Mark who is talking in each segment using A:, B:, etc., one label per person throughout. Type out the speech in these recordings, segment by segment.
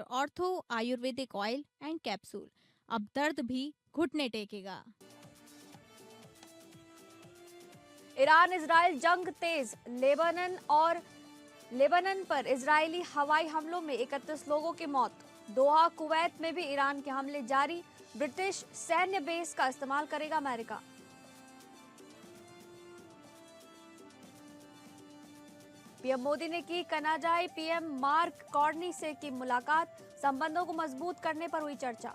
A: Ortho Ayurvedic oil and capsule. अब दर्द भी घुटने टेकेगा।
B: ईरान इजराइल जंग तेज। लेबनान पर इजरायली हवाई हमलों में 31 लोगों की मौत। दोहा कुवैत में भी ईरान के हमले जारी। ब्रिटिश सैन्य बेस का इस्तेमाल करेगा अमेरिका। पीएम मोदी ने की कनाडाई पीएम मार्क कार्नी से की मुलाकात। संबंधों को मजबूत करने पर हुई चर्चा।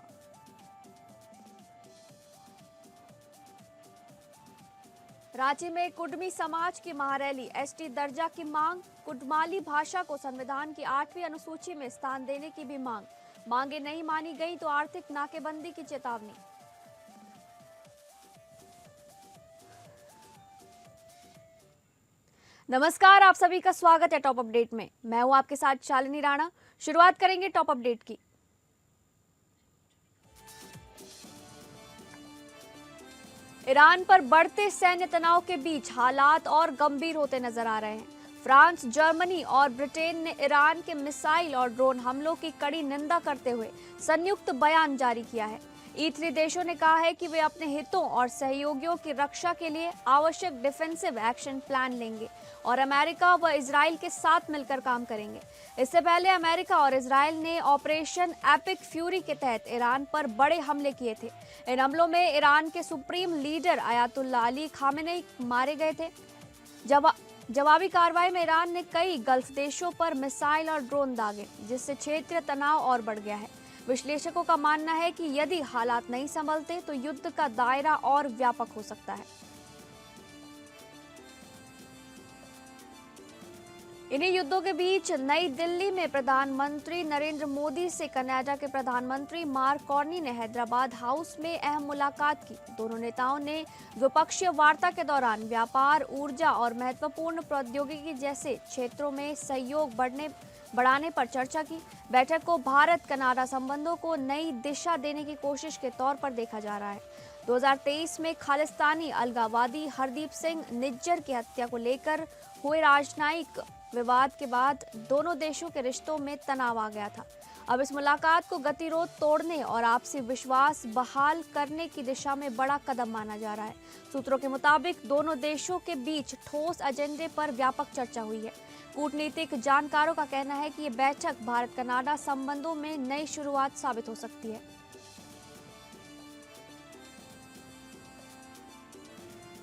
B: रांची में कुडमी समाज की महारैली। एसटी दर्जा की मांग। कुडमाली भाषा को संविधान की 8वीं अनुसूची में स्थान देने की भी मांग। मांगे नहीं मानी गई तो आर्थिक नाकेबंदी की चेतावनी। नमस्कार, आप सभी का स्वागत है टॉप अपडेट में। मैं हूं आपके साथ शालिनी राणा। शुरुआत करेंगे टॉप अपडेट की। ईरान पर बढ़ते सैन्य तनाव के बीच हालात और गंभीर होते नजर आ रहे हैं। फ्रांस, जर्मनी और ब्रिटेन ने ईरान के मिसाइल और ड्रोन हमलों की कड़ी निंदा करते हुए संयुक्त बयान जारी किया है। E3 देशों ने कहा है कि वे अपने हितों और सहयोगियों की रक्षा के लिए आवश्यक डिफेंसिव एक्शन प्लान लेंगे और अमेरिका व इजराइल के साथ मिलकर काम करेंगे। इससे पहले अमेरिका और इजराइल ने ऑपरेशन एपिक फ्यूरी के तहत ईरान पर बड़े हमले किए थे। इन हमलों में ईरान के supreme leader Ayatollah Ali Khamenei मारे गए थे। जवाबी कार्रवाई में ईरान ने कई गल्फ देशों पर मिसाइल और ड्रोन दागे, जिससे क्षेत्रीय तनाव और बढ़ गया है। विश्लेषकों का मानना है कि यदि हालात नहीं संभलते तो युद्ध का दायरा और व्यापक हो सकता है। इन्हीं युद्धों के बीच नई दिल्ली में प्रधानमंत्री नरेंद्र मोदी से कनाडा के प्रधानमंत्री मार्क कार्नी ने हैदराबाद हाउस में अहम मुलाकात की। दोनों नेताओं ने द्विपक्षीय वार्ता के दौरान व्यापार, ऊर्जा और महत्वपूर्ण प्रौद्योगिकी जैसे क्षेत्रों में सहयोग बढ़ाने पर चर्चा की। बैठक को भारत कनाडा संबंधों को नई दिशा देने की कोशिश के तौर पर देखा जा रहा है। 2023 में खालिस्तानी अलगाववादी हरदीप सिंह निज्जर की हत्या को लेकर हुए राजनयिक विवाद के बाद दोनों देशों के रिश्तों में तनाव आ गया था। अब इस मुलाकात को गतिरोध तोड़ने और आपसी विश्वास बहाल करने की दिशा में बड़ा कदम माना जा रहा है। सूत्रों के मुताबिक दोनों देशों के बीच ठोस एजेंडे पर व्यापक चर्चा हुई है। कूटनीतिक जानकारों का कहना है कि ये बैठक भारत कनाडा संबंधों में नई शुरुआत साबित हो सकती है।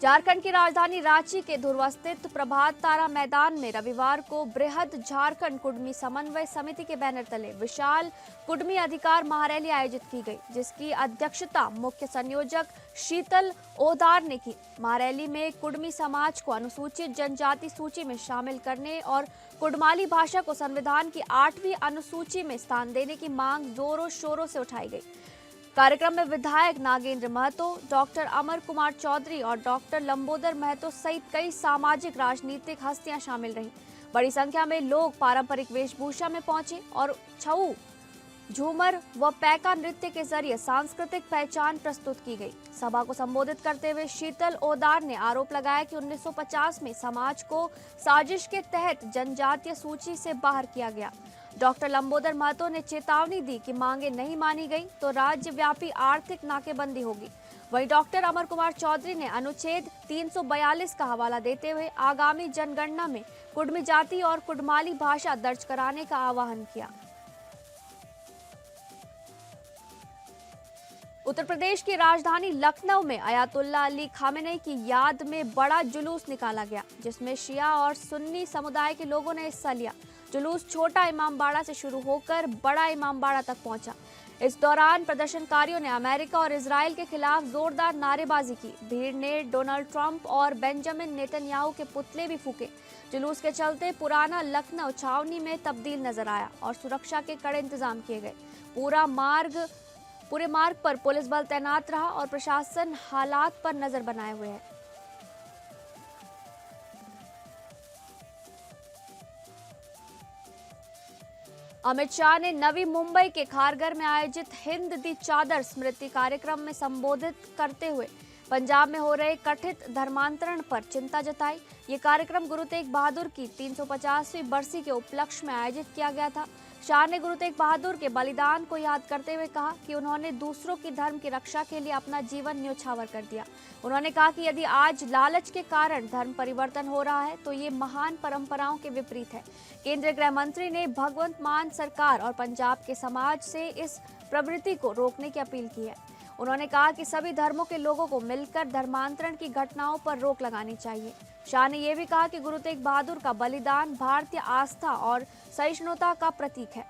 B: झारखंड की राजधानी रांची के धुर्वा स्थित प्रभात तारा मैदान में रविवार को बृहद झारखंड कुडमी समन्वय समिति के बैनर तले विशाल कुडमी अधिकार महारैली आयोजित की गई, जिसकी अध्यक्षता मुख्य संयोजक शीतल ओदार ने की। महारैली में कुडमी समाज को अनुसूचित जनजाति सूची में शामिल करने और कुडमाली भाषा को संविधान की 8वीं अनुसूची में स्थान देने की मांग जोरों शोरों से उठाई गई। कार्यक्रम में विधायक नागेंद्र महतो, डॉक्टर अमर कुमार चौधरी और डॉक्टर लंबोदर महतो सहित कई सामाजिक राजनीतिक हस्तियां शामिल रहीं। बड़ी संख्या में लोग पारंपरिक वेशभूषा में पहुंचे और छऊ, झूमर व पैका नृत्य के जरिए सांस्कृतिक पहचान प्रस्तुत की गई। सभा को संबोधित करते हुए शीतल ओदार ने आरोप लगाया कि 1950 में समाज को साजिश के तहत जनजातीय सूची से बाहर किया गया। डॉक्टर लंबोदर महतो ने चेतावनी दी कि मांगे नहीं मानी गई तो राज्यव्यापी आर्थिक नाकेबंदी होगी। वहीं डॉक्टर अमर कुमार चौधरी ने अनुच्छेद 342 का हवाला देते हुए आगामी जनगणना में कुडमी जाति और कुडमाली भाषा दर्ज कराने का आह्वान किया। उत्तर प्रदेश की राजधानी लखनऊ में अयातुल्ला अली खामेनेई की याद में बड़ा जुलूस निकाला गया, जिसमें शिया और सुन्नी समुदाय के लोगों ने हिस्सा लिया। जुलूस छोटा इमामबाड़ा से शुरू होकर बड़ा इमामबाड़ा तक पहुंचा। इस दौरान प्रदर्शनकारियों ने अमेरिका और इजराइल के खिलाफ जोरदार नारेबाजी की। भीड़ ने डोनाल्ड ट्रंप और बेंजामिन नेतन्याहू के पुतले भी फूके। जुलूस के चलते पुराना लखनऊ छावनी में तब्दील नजर आया और सुरक्षा के कड़े इंतजाम किए गए। पूरे मार्ग पर पुलिस बल तैनात रहा और प्रशासन हालात पर नजर बनाए हुए है। अमित शाह ने नवी मुंबई के खारघर में आयोजित हिंद दी चादर स्मृति कार्यक्रम में संबोधित करते हुए पंजाब में हो रहे कथित धर्मांतरण पर चिंता जताई। ये कार्यक्रम गुरु तेग बहादुर की 350वीं बरसी के उपलक्ष्य में आयोजित किया गया था। शाह ने गुरु तेग बहादुर के बलिदान को याद करते हुए कहा कि उन्होंने दूसरों की धर्म की रक्षा के लिए अपना जीवन न्योछावर कर दिया। उन्होंने कहा कि यदि आज लालच के कारण धर्म परिवर्तन हो रहा है तो ये महान परंपराओं के विपरीत है। केंद्रीय गृह मंत्री ने भगवंत मान सरकार और पंजाब के समाज से इस प्रवृत्ति को रोकने की अपील की है। उन्होंने कहा कि सभी धर्मों के लोगों को मिलकर धर्मांतरण की घटनाओं पर रोक लगानी चाहिए। शाह ने यह भी कहा कि गुरु तेग बहादुर का बलिदान भारतीय आस्था और सहिष्णुता का प्रतीक है।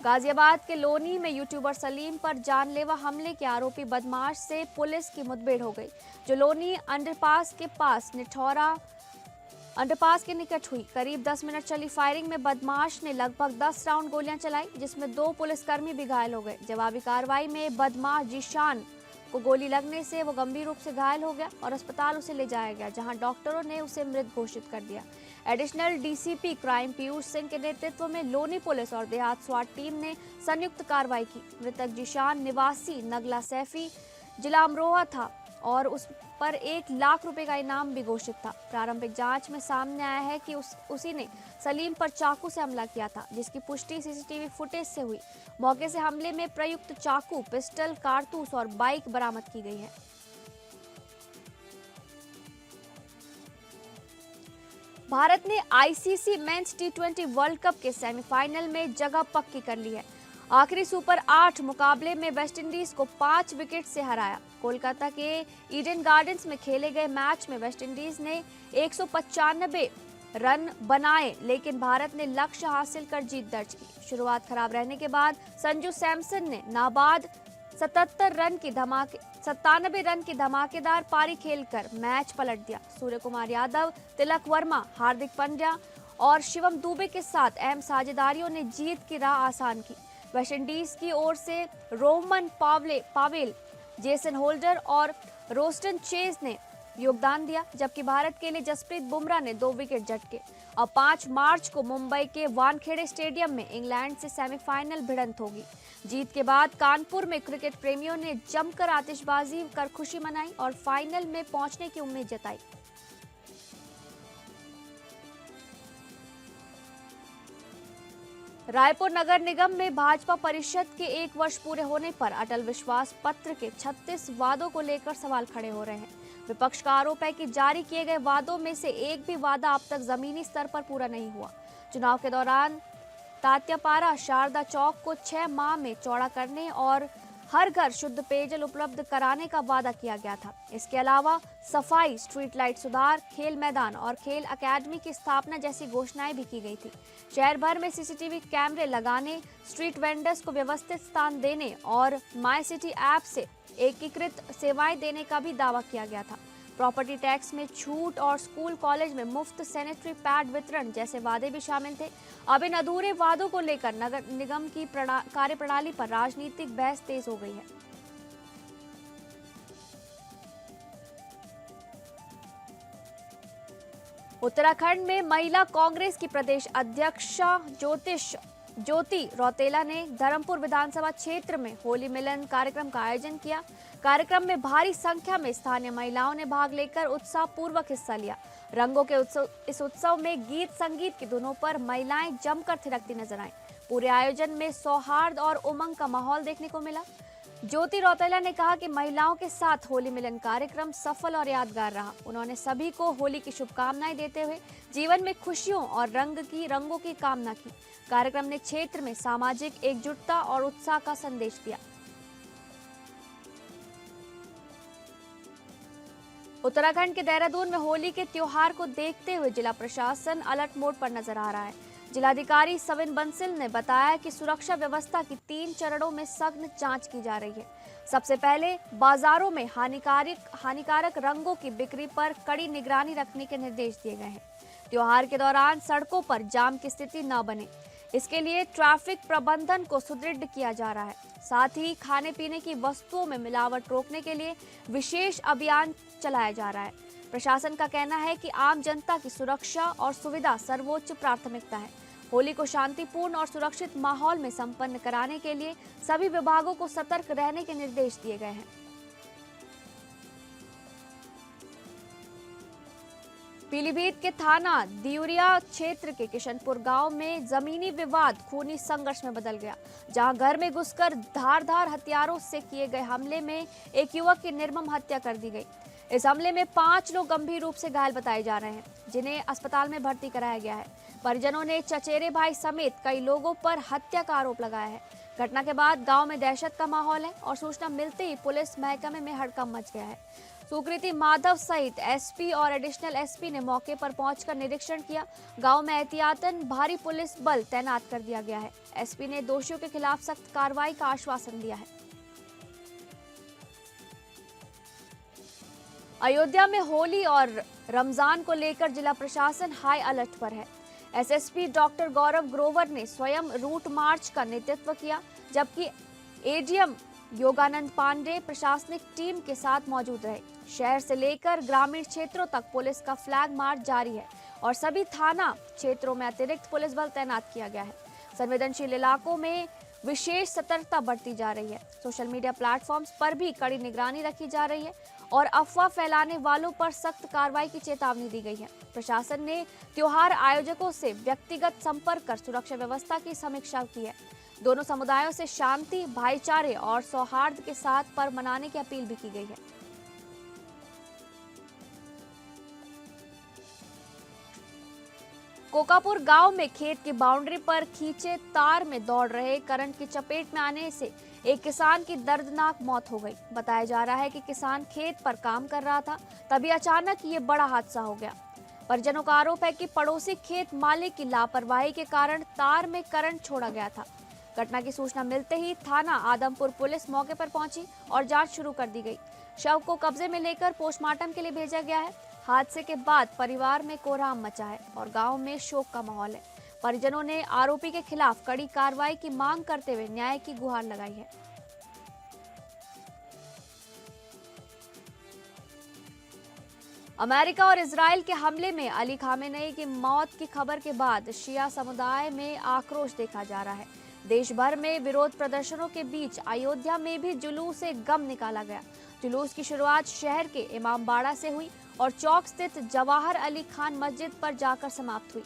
B: गाजियाबाद के लोनी में यूट्यूबर सलीम पर जानलेवा हमले के आरोपी बदमाश से पुलिस की मुठभेड़ हो गई, जो लोनी अंडरपास के निकट हुई। करीब 10 मिनट चली फायरिंग में बदमाश ने लगभग 10 राउंड गोलियां चलाई, जिसमें 2 पुलिसकर्मी भी घायल हो गए। जवाबी कार्रवाई में बदमाश जीशान को गोली लगने से वो गंभीर रूप से घायल हो गया और अस्पताल उसे ले जाया गया, जहां डॉक्टरों ने उसे मृत घोषित कर दिया। Additional DCP crime Piyush Singh के नेतृत्व में लोनी पुलिस और देहात स्वाट टीम ने संयुक्त कार्रवाई की। मृतक जीशान निवासी नगला सैफी जिला अमरोहा था और उस पर 1 लाख रुपए का इनाम भी घोषित था। प्रारंभिक जांच में सामने आया है कि उसी ने सलीम पर चाकू से हमला किया था, जिसकी पुष्टि सीसीटीवी फुटेज से हुई। मौके से हमले में प्रयुक्त चाकू, पिस्टल, कारतूस और बाइक बरामद की गई है। भारत ने आईसीसी मेंस टी20 वर्ल्ड कप के सेमीफाइनल में जगह पक्की कर ली है। आखिरी सुपर 8 मुकाबले में वेस्टइंडीज को 5 विकेट से हराया। कोलकाता के ईडन गार्डन्स में खेले गए मैच में वेस्टइंडीज ने 195 रन बनाए, लेकिन भारत ने लक्ष्य हासिल कर जीत दर्ज की। शुरुआत खराब रहने के बाद संजू सैमसन ने नाबाद 97 रन की धमाकेदार पारी खेलकर मैच पलट दिया। सूर्य कुमार यादव, तिलक वर्मा, हार्दिक पांड्या और शिवम दुबे के साथ अहम साझेदारियों ने जीत की राह आसान की। वेस्टइंडीज की ओर से रोमन पावेल, जेसन होल्डर और रोस्टन चेज ने योगदान दिया, जबकि भारत के लिए जसप्रीत बुमराह ने 2 विकेट झटके। और 5 मार्च को मुंबई के वानखेड़े स्टेडियम में इंग्लैंड से सेमीफाइनल भिड़ंत होगी। जीत के बाद कानपुर में क्रिकेट प्रेमियों ने जमकर आतिशबाजी कर खुशी मनाई और फाइनल में पहुंचने की उम्मीद जताई। रायपुर नगर निगम में भाजपा परिषद के 1 वर्ष पूरे होने पर अटल विश्वास पत्र के 36 वादों को लेकर सवाल खड़े हो रहे हैं। विपक्ष का आरोप है कि जारी किए गए वादों में से एक भी वादा अब तक जमीनी स्तर पर पूरा नहीं हुआ। चुनाव के दौरान तात्यापारा शारदा चौक को 6 माह में चौड़ा करने और हर घर शुद्ध पेयजल उपलब्ध कराने का वादा किया गया था। इसके अलावा सफाई, स्ट्रीट लाइट सुधार, खेल मैदान और खेल अकादमी की स्थापना जैसी घोषणाएं भी की गई थी। शहर भर में सीसीटीवी कैमरे लगाने, स्ट्रीट वेंडर्स को व्यवस्थित स्थान देने और माई सिटी ऐप से एकीकृत सेवाएं देने का भी दावा किया गया था। प्रॉपर्टी टैक्स में छूट और स्कूल कॉलेज में मुफ्त सैनिटरी पैड वितरण जैसे वादे भी शामिल थे। अब इन अधूरे वादों को लेकर नगर निगम की कार्यप्रणाली पर राजनीतिक बहस तेज हो गई है। उत्तराखंड में महिला कांग्रेस की प्रदेश अध्यक्षा ज्योति रौतेला ने धर्मपुर विधानसभा क्षेत्र में होली मिलन कार्यक्रम का आयोजन किया। कार्यक्रम में भारी संख्या में स्थानीय महिलाओं ने भाग लेकर उत्साहपूर्वक हिस्सा लिया। रंगों के इस उत्सव में गीत संगीत की धुनों पर महिलाएं जमकर थिरकती नजर आईं। पूरे आयोजन में सौहार्द और उमंग का माहौल देखने को मिला। ज्योति रौतेला ने कहा कि महिलाओं के साथ होली मिलन कार्यक्रम सफल और यादगार रहा। उन्होंने सभी को होली की शुभकामनाएं देते हुए जीवन में खुशियों और रंगों की कामना की। कार्यक्रम ने क्षेत्र में सामाजिक एकजुटता और उत्साह का संदेश दिया। उत्तराखंड के देहरादून में होली के त्योहार को देखते हुए जिला प्रशासन अलर्ट मोड पर नजर आ रहा है। जिलाधिकारी सविन बंसल ने बताया कि सुरक्षा व्यवस्था की 3 चरणों में सघन जांच की जा रही है। सबसे पहले बाजारों में हानिकारक रंगों की बिक्री पर कड़ी निगरानी रखने के निर्देश दिए गए हैं। त्योहार के दौरान सड़कों पर जाम की स्थिति न बने, इसके लिए ट्रैफिक प्रबंधन को सुदृढ़ किया जा रहा है। साथ ही खाने पीने की वस्तुओं में मिलावट रोकने के लिए विशेष अभियान चलाया जा रहा है। प्रशासन का कहना है कि आम जनता की सुरक्षा और सुविधा सर्वोच्च प्राथमिकता है। होली को शांतिपूर्ण और सुरक्षित माहौल में संपन्न कराने के लिए सभी विभागों को सतर्क रहने के निर्देश दिए गए हैं। पीलीभीत के थाना दियुरिया क्षेत्र के किशनपुर गांव में जमीनी विवाद खूनी संघर्ष में बदल गया, जहां घर में घुसकर धारदार हथियारों से किए गए हमले में एक युवक की निर्मम हत्या कर दी गई। इस हमले में 5 लोग गंभीर रूप से घायल बताए जा रहे हैं, जिन्हें अस्पताल में भर्ती कराया गया है। परिजनों ने चचेरे भाई समेत कई लोगों पर हत्या का आरोप लगाया है। घटना के बाद गांव में दहशत का माहौल है और सूचना मिलते ही पुलिस महकमे में हड़कंप मच गया है। सुकृति माधव सहित एसपी और एडिशनल एसपी ने मौके पर पहुंचकर निरीक्षण किया। गांव में एहतियातन भारी पुलिस बल तैनात कर दिया गया है। एसपी ने दोषियों के खिलाफ सख्त कार्रवाई का आश्वासन दिया है। अयोध्या में होली और रमजान को लेकर जिला प्रशासन हाई अलर्ट पर है। एसएसपी डॉक्टर गौरव ग्रोवर ने स्वयं रूट मार्च का नेतृत्व किया, जबकि एडीएम योगानंद पांडे प्रशासनिक टीम के साथ मौजूद रहे। शहर से लेकर ग्रामीण क्षेत्रों तक पुलिस का फ्लैग मार्च जारी है और सभी थाना क्षेत्रों में अतिरिक्त पुलिस बल तैनात किया गया है। संवेदनशील इलाकों में विशेष सतर्कता बरती जा रही है। सोशल मीडिया प्लेटफॉर्म्स पर भी कड़ी निगरानी रखी जा रही है और अफवाह फैलाने वालों पर सख्त कार्रवाई की चेतावनी दी गई है। प्रशासन ने त्योहार आयोजकों से व्यक्तिगत संपर्क कर सुरक्षा व्यवस्था की समीक्षा की है। दोनों समुदायों से शांति, भाईचारे और सौहार्द के साथ पर्व मनाने की अपील भी की गई है। कोकापुर गांव में खेत की बाउंड्री पर खींचे तार में दौड़ रहे करंट की चपेट में आने से एक किसान की दर्दनाक मौत हो गई। बताया जा रहा है कि किसान खेत पर काम कर रहा था, तभी अचानक ये बड़ा हादसा हो गया। परिजनों का आरोप है कि पड़ोसी खेत मालिक की लापरवाही के कारण तार में करंट छोड़ा गया था। घटना की सूचना मिलते ही थाना आदमपुर पुलिस मौके पर पहुंची और जांच शुरू कर दी गई। शव को कब्जे में लेकर पोस्टमार्टम के लिए भेजा गया है। हादसे के बाद परिवार में कोहराम मचा है और गांव में शोक का माहौल है। परिजनों ने आरोपी के खिलाफ कड़ी कार्रवाई की मांग करते हुए न्याय की गुहार लगाई है। अमेरिका और इजराइल के हमले में अली खामेनेई की मौत की खबर के बाद शिया समुदाय में आक्रोश देखा जा रहा है। देश भर में विरोध प्रदर्शनों के बीच अयोध्या में भी जुलूस ए गम निकाला गया। जुलूस की शुरुआत शहर के इमामबाड़ा से हुई और चौक स्थित जवाहर अली खान मस्जिद पर जाकर समाप्त हुई।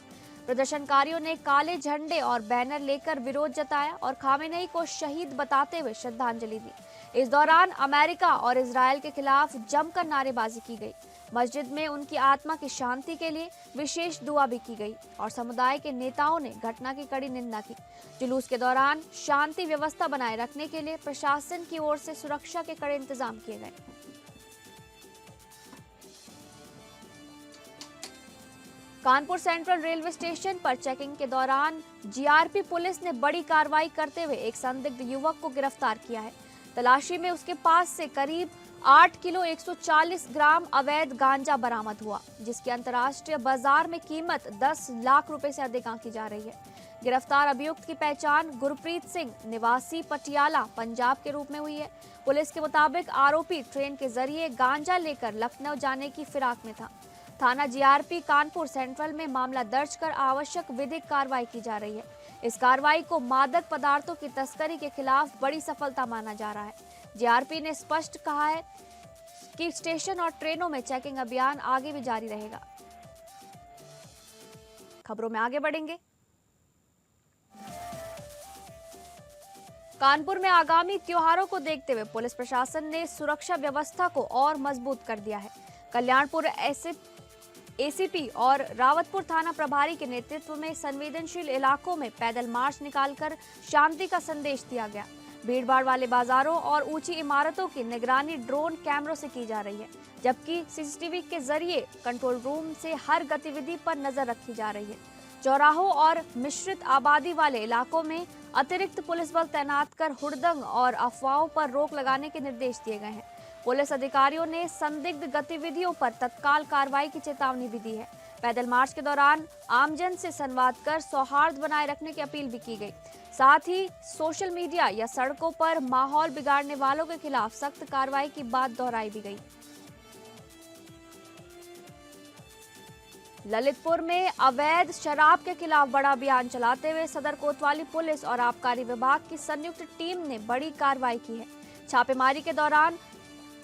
B: प्रदर्शनकारियों ने काले झंडे और बैनर लेकर विरोध जताया और खामेनेई को शहीद बताते हुए श्रद्धांजलि दी। इस दौरान अमेरिका और इजराइल के खिलाफ जमकर नारेबाजी की गई। मस्जिद में उनकी आत्मा की शांति के लिए विशेष दुआ भी की गई और समुदाय के नेताओं ने घटना की कड़ी निंदा की। जुलूस के दौरान शांति व्यवस्था बनाए रखने के लिए प्रशासन की ओर से सुरक्षा के कड़े इंतजाम किए गए। कानपुर सेंट्रल रेलवे स्टेशन पर चेकिंग के दौरान जीआरपी पुलिस ने बड़ी कार्रवाई करते हुए एक संदिग्ध युवक को गिरफ्तार किया है। तलाशी में उसके पास से करीब 8 किलो 140 ग्राम अवैध गांजा बरामद हुआ, जिसकी अंतर्राष्ट्रीय बाजार में कीमत 10 लाख रुपए से अधिक आंकी जा रही है। गिरफ्तार अभियुक्त की पहचान गुरप्रीत सिंह निवासी पटियाला पंजाब के रूप में हुई है। पुलिस के मुताबिक आरोपी ट्रेन के जरिए गांजा लेकर लखनऊ जाने की फिराक में था। थाना जीआरपी कानपुर सेंट्रल में मामला दर्ज कर आवश्यक विधिक कार्रवाई की जा रही है। इस कार्रवाई को मादक पदार्थों की तस्करी के खिलाफ बड़ी सफलता माना जा रहा है। जीआरपी ने स्पष्ट कहा है कि स्टेशन और ट्रेनों में चेकिंग अभियान आगे भी जारी रहेगा। खबरों में आगे बढ़ेंगे। कानपुर में आगामी त्योहारों को देखते हुए पुलिस प्रशासन ने सुरक्षा व्यवस्था को और मजबूत कर दिया है। कल्याणपुर एसीपी और रावतपुर थाना प्रभारी के नेतृत्व में संवेदनशील इलाकों में पैदल मार्च निकालकर शांति का संदेश दिया गया। भीड़भाड़ वाले बाजारों और ऊंची इमारतों की निगरानी ड्रोन कैमरों से की जा रही है, जबकि सीसीटीवी के जरिए कंट्रोल रूम से हर गतिविधि पर नजर रखी जा रही है। चौराहों और मिश्रित आबादी वाले इलाकों में अतिरिक्त पुलिस बल तैनात कर हुड़दंग और अफवाहों पर रोक लगाने के निर्देश दिए गए हैं। पुलिस अधिकारियों ने संदिग्ध गतिविधियों पर तत्काल कार्रवाई की चेतावनी भी दी है। पैदल मार्च के दौरान आमजन से संवाद कर सौहार्द बनाए रखने की अपील भी की गई। साथ ही सोशल मीडिया या सड़कों पर माहौल बिगाड़ने वालों के खिलाफ सख्त कार्रवाई की बात दोहराई भी गई। ललितपुर में अवैध शराब के खिलाफ बड़ा अभियान चलाते हुए सदर कोतवाली पुलिस और आबकारी विभाग की संयुक्त टीम ने बड़ी कार्रवाई की है। छापेमारी के दौरान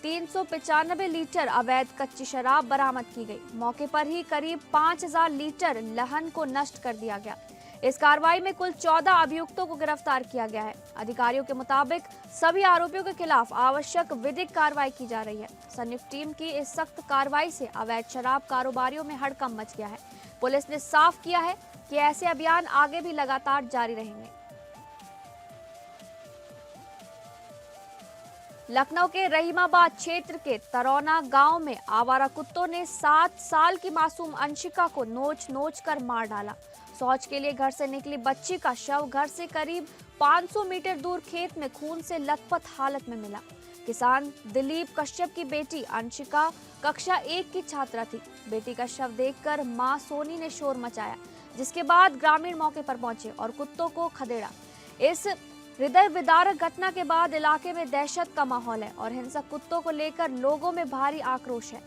B: 395 लीटर अवैध कच्ची शराब बरामद की गई। मौके पर ही करीब 5000 लीटर लहन को नष्ट कर दिया गया। इस कार्रवाई में कुल 14 अभियुक्तों को गिरफ्तार किया गया है। अधिकारियों के मुताबिक सभी आरोपियों के खिलाफ आवश्यक विधिक कार्रवाई की जा रही है। संयुक्त टीम की इस सख्त कार्रवाई से अवैध शराब कारोबारियों में हड़कंप मच गया है। पुलिस ने साफ किया है कि ऐसे अभियान आगे भी लगातार जारी रहेंगे। लखनऊ के रहीमाबाद क्षेत्र के तरौना गांव में आवारा कुत्तों ने 7 साल की मासूम अंशिका को नोच नोच कर मार डाला। शौच के लिए घर से निकली बच्ची का शव घर से करीब 500 मीटर दूर खेत में खून से लथपथ हालत में मिला। किसान दिलीप कश्यप की बेटी अंशिका कक्षा 1 की छात्रा थी। बेटी का शव देखकर मां सोनी ने शोर मचाया, जिसके बाद ग्रामीण मौके पर पहुंचे और कुत्तों को खदेड़ा। इस हृदय विदारक घटना के बाद इलाके में दहशत का माहौल है और हिंसक कुत्तों को लेकर लोगों में भारी आक्रोश है।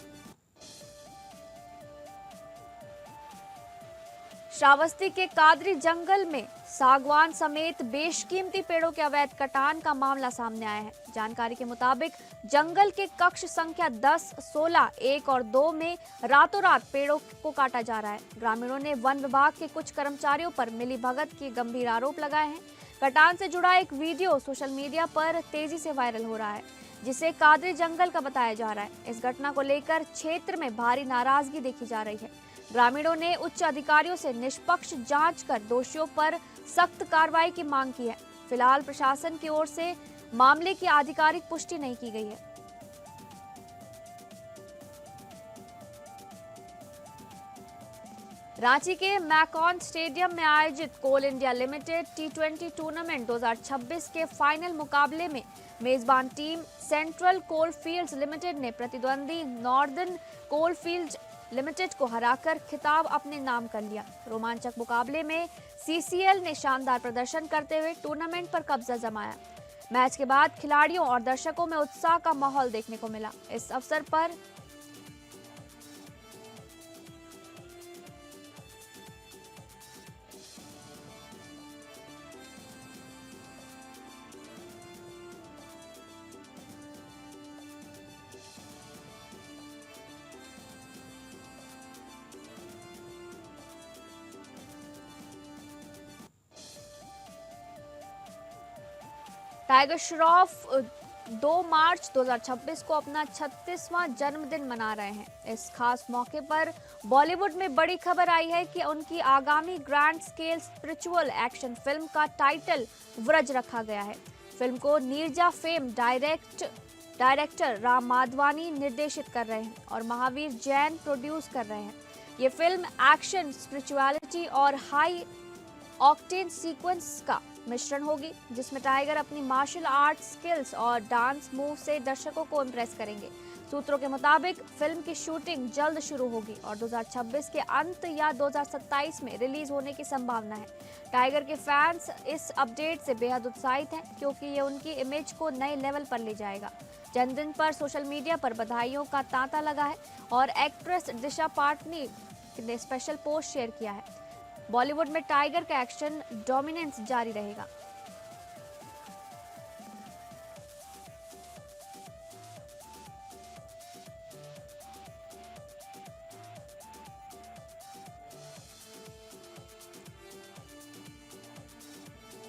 B: श्रावस्ती के कादरी जंगल में सागवान समेत बेशकीमती पेड़ों के अवैध कटान का मामला सामने आया है। जानकारी के मुताबिक जंगल के कक्ष संख्या 10, 16, 1 और 2 में रातों रात पेड़ों को काटा जा रहा है। ग्रामीणों ने वन विभाग के कुछ कर्मचारियों पर मिलीभगत के गंभीर आरोप लगाए हैं। कटान से जुड़ा एक वीडियो सोशल मीडिया पर तेजी से वायरल हो रहा है, जिसे कादरी जंगल का बताया जा रहा है। इस घटना को लेकर क्षेत्र में भारी नाराजगी देखी जा रही है। ग्रामीणों ने उच्च अधिकारियों से निष्पक्ष जांच कर दोषियों पर सख्त कार्रवाई की मांग की है। फिलहाल प्रशासन की ओर से मामले की आधिकारिक पुष्टि नहीं की गई है। रांची के मैकॉन स्टेडियम में आयोजित कोल इंडिया लिमिटेड T20 टूर्नामेंट 2026 के फाइनल मुकाबले में मेजबान टीम सेंट्रल कोलफील्ड्स लिमिटेड ने प्रतिद्वंदी नॉर्दर्न कोलफील्ड्स लिमिटेड को हराकर खिताब अपने नाम कर लिया। रोमांचक मुकाबले में CCL ने शानदार प्रदर्शन करते हुए टूर्नामेंट पर कब्जा जमाया। मैच के बाद खिलाड़ियों और दर्शकों में उत्साह का माहौल देखने को मिला। इस अवसर पर टाइगर श्रॉफ 2 मार्च 2026 को अपना 36वां जन्मदिन मना रहे हैं। इस खास मौके पर बॉलीवुड में बड़ी खबर आई है कि उनकी आगामी grand scale spiritual action film का टाइटल व्रज रखा गया है। फिल्म को नीरजा फेम डायरेक्टर राम माधवानी निर्देशित कर रहे हैं और महावीर जैन प्रोड्यूस कर रहे हैं। ये फिल्म एक्शन, स्पिरिचुअलिटी और हाई ऑक्टेन सीक्वेंस का मिश्रण होगी, जिसमें टाइगर अपनी मार्शल आर्ट स्किल्स और डांस मूव से दर्शकों को इम्प्रेस करेंगे। सूत्रों के मुताबिक फिल्म की शूटिंग जल्द शुरू होगी और 2026 के अंत या 2027 में रिलीज होने की संभावना है। टाइगर के फैंस इस अपडेट से बेहद उत्साहित हैं, क्योंकि ये उनकी इमेज को नए लेवल पर ले जाएगा। जन्मदिन पर सोशल मीडिया पर बधाइयों का तांता लगा है और एक्ट्रेस दिशा पाटनी ने स्पेशल पोस्ट शेयर किया है। बॉलीवुड में टाइगर का एक्शन डोमिनेंस जारी रहेगा।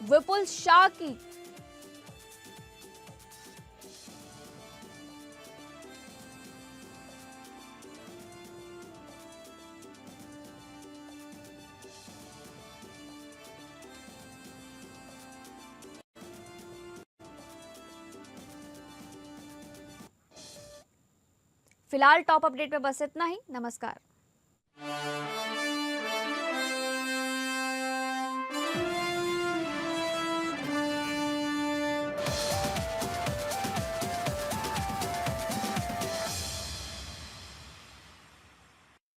B: विपुल शाह की फिलहाल टॉप अपडेट में बस इतना ही। नमस्कार।